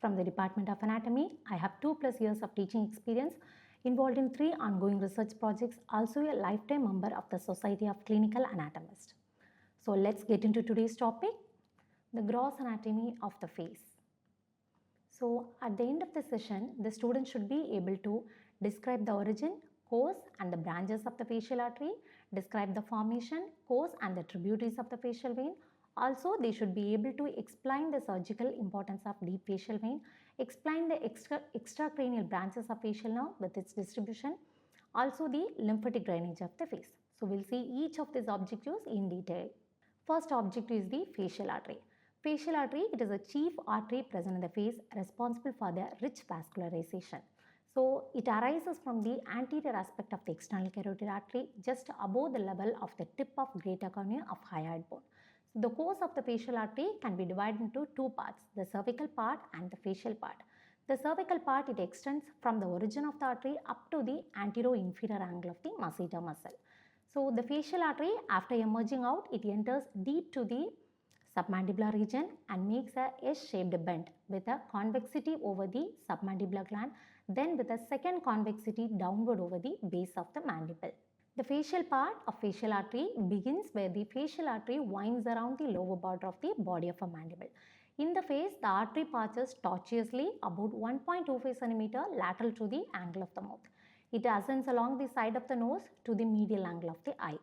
from the Department of Anatomy. I have 2+ years of teaching experience involved in 3 ongoing research projects, also a lifetime member of the Society of Clinical Anatomists. So let's get into today's topic, the gross anatomy of the face. So at the end of the session, the student should be able to describe the origin, course and the branches of the facial artery, describe the formation, course and the tributaries of the facial vein. Also, they should be able to explain the surgical importance of deep facial vein, explain the extracranial branches of facial nerve with its distribution, also the lymphatic drainage of the face. So we'll see each of these objectives in detail. First objective is the facial artery. Facial artery, it is a chief artery present in the face responsible for the rich vascularization. So it arises from the anterior aspect of the external carotid artery just above the level of the tip of greater cornea of hyoid bone. So the course of the facial artery can be divided into 2 parts, the cervical part and the facial part. The cervical part, it extends from the origin of the artery up to the anterior-inferior angle of the masseter muscle. So the facial artery, after emerging out, it enters deep to the submandibular region and makes a S-shaped bend with a convexity over the submandibular gland, then with a second convexity downward over the base of the mandible. The facial part of facial artery begins where the facial artery winds around the lower border of the body of a mandible. In the face, the artery passes tortuously about 1.25 cm lateral to the angle of the mouth. It ascends along the side of the nose to the medial angle of the eye.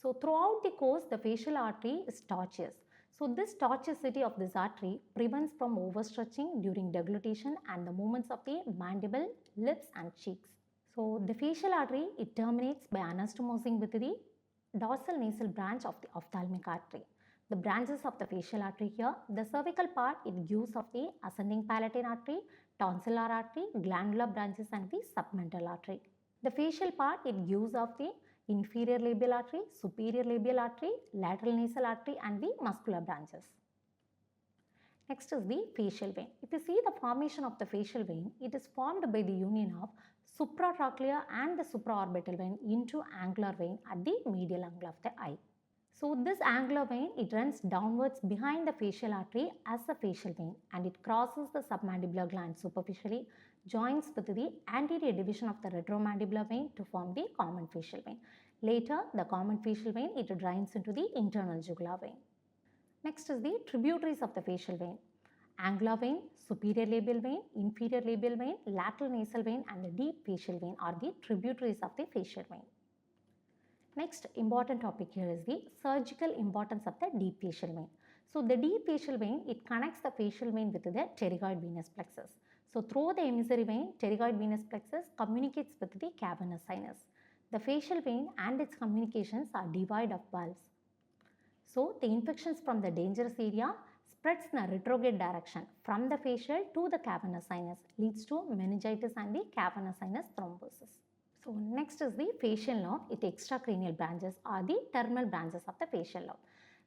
So throughout the course, the facial artery is tortuous. So this tortuosity of this artery prevents from overstretching during deglutition and the movements of the mandible, lips and cheeks. So the facial artery, it terminates by anastomosing with the dorsal nasal branch of the ophthalmic artery. The branches of the facial artery here, the cervical part, it gives of the ascending palatine artery, tonsillar artery, glandular branches and the submental artery. The facial part, it gives of the inferior labial artery, superior labial artery, lateral nasal artery and the muscular branches. Next is the facial vein. If you see the formation of the facial vein, it is formed by the union of supratrochlear and the supraorbital vein into angular vein at the medial angle of the eye. So this angular vein, it runs downwards behind the facial artery as a facial vein and it crosses the submandibular gland superficially, joins with the anterior division of the retromandibular vein to form the common facial vein. Later, the common facial vein, it drains into the internal jugular vein. Next is the tributaries of the facial vein. Angular vein, superior labial vein, inferior labial vein, lateral nasal vein and the deep facial vein are the tributaries of the facial vein. Next important topic here is the surgical importance of the deep facial vein. So the deep facial vein, it connects the facial vein with the pterygoid venous plexus. So through the emissary vein, pterygoid venous plexus communicates with the cavernous sinus. The facial vein and its communications are devoid of valves. So the infections from the dangerous area spreads in a retrograde direction from the facial to the cavernous sinus, leads to meningitis and the cavernous sinus thrombosis. So next is the facial nerve. Its extracranial branches are the terminal branches of the facial nerve.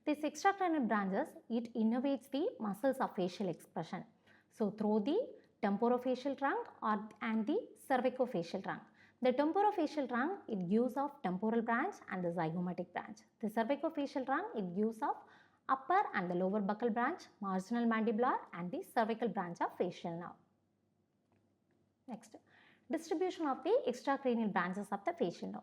These extracranial branches, it innervates the muscles of facial expression. So through the temporofacial trunk and the cervicofacial trunk. The temporofacial trunk, it gives of temporal branch and the zygomatic branch. The cervicofacial trunk, it gives of upper and the lower buccal branch, marginal mandibular and the cervical branch of facial nerve. Next, distribution of the extracranial branches of the facial nerve.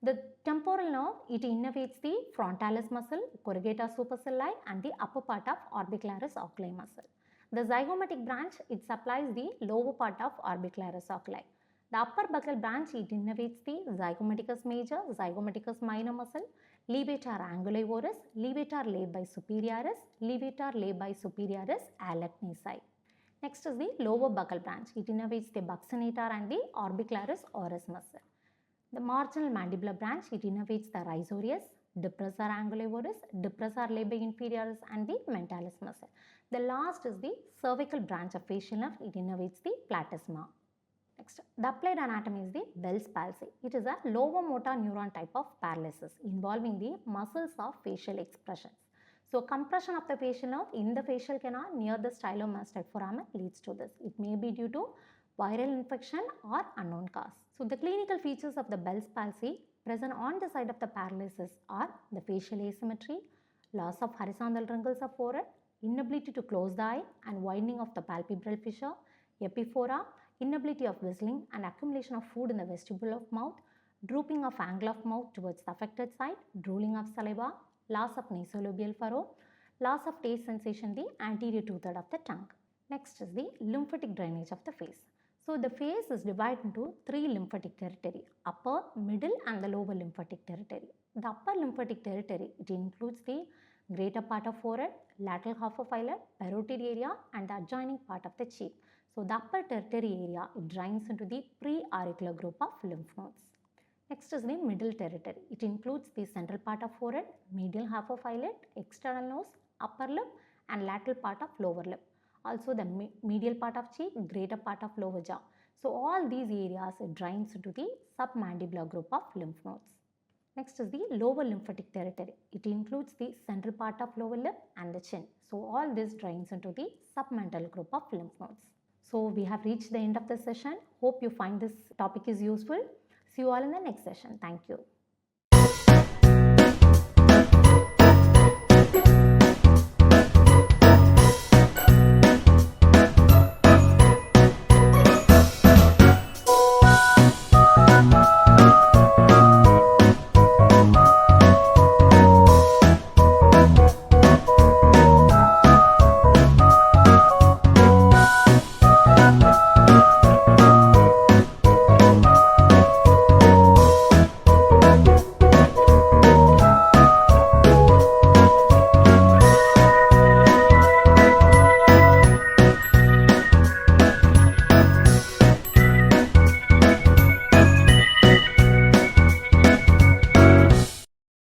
The temporal nerve, it innervates the frontalis muscle, corrugata supercilii and the upper part of orbicularis oculi muscle. The zygomatic branch, it supplies the lower part of orbicularis oculi. The upper buccal branch, it innervates the zygomaticus major, zygomaticus minor muscle, levator angulivoris, levator labii superioris, levator labii superioris alachnesi. Next is the lower buccal branch. It innervates the buccinator and the orbicularis oris muscle. The marginal mandibular branch, it innervates the risorius, depressor angulivoris, depressor labii inferioris and the mentalis muscle. The last is the cervical branch of facial nerve. It innervates the platysma. Next, the applied anatomy is the Bell's palsy. It is a lower motor neuron type of paralysis involving the muscles of facial expressions. So compression of the facial nerve in the facial canal near the stylomastoid foramen leads to this. It may be due to viral infection or unknown cause. So the clinical features of the Bell's palsy present on the side of the paralysis are the facial asymmetry, loss of horizontal wrinkles of forehead, inability to close the eye and widening of the palpebral fissure, epiphora, inability of whistling and accumulation of food in the vestibule of mouth, drooping of angle of mouth towards the affected side, drooling of saliva, loss of nasolabial furrow, loss of taste sensation the anterior two-thirds of the tongue. Next is the lymphatic drainage of the face. So the face is divided into three lymphatic territory, upper, middle and the lower lymphatic territory. The upper lymphatic territory, it includes the greater part of forehead, lateral half of eyelid, parotid area and the adjoining part of the cheek. So the upper tertiary area, it drains into the pre-auricular group of lymph nodes. Next is the middle territory. It includes the central part of forehead, medial half of eyelid, external nose, upper lip and lateral part of lower lip. Also the medial part of cheek, greater part of lower jaw. So all these areas, it drains into the submandibular group of lymph nodes. Next is the lower lymphatic territory. It includes the central part of lower lip and the chin. So all this drains into the submental group of lymph nodes. So we have reached the end of the session. Hope you find this topic is useful. See you all in the next session. Thank you.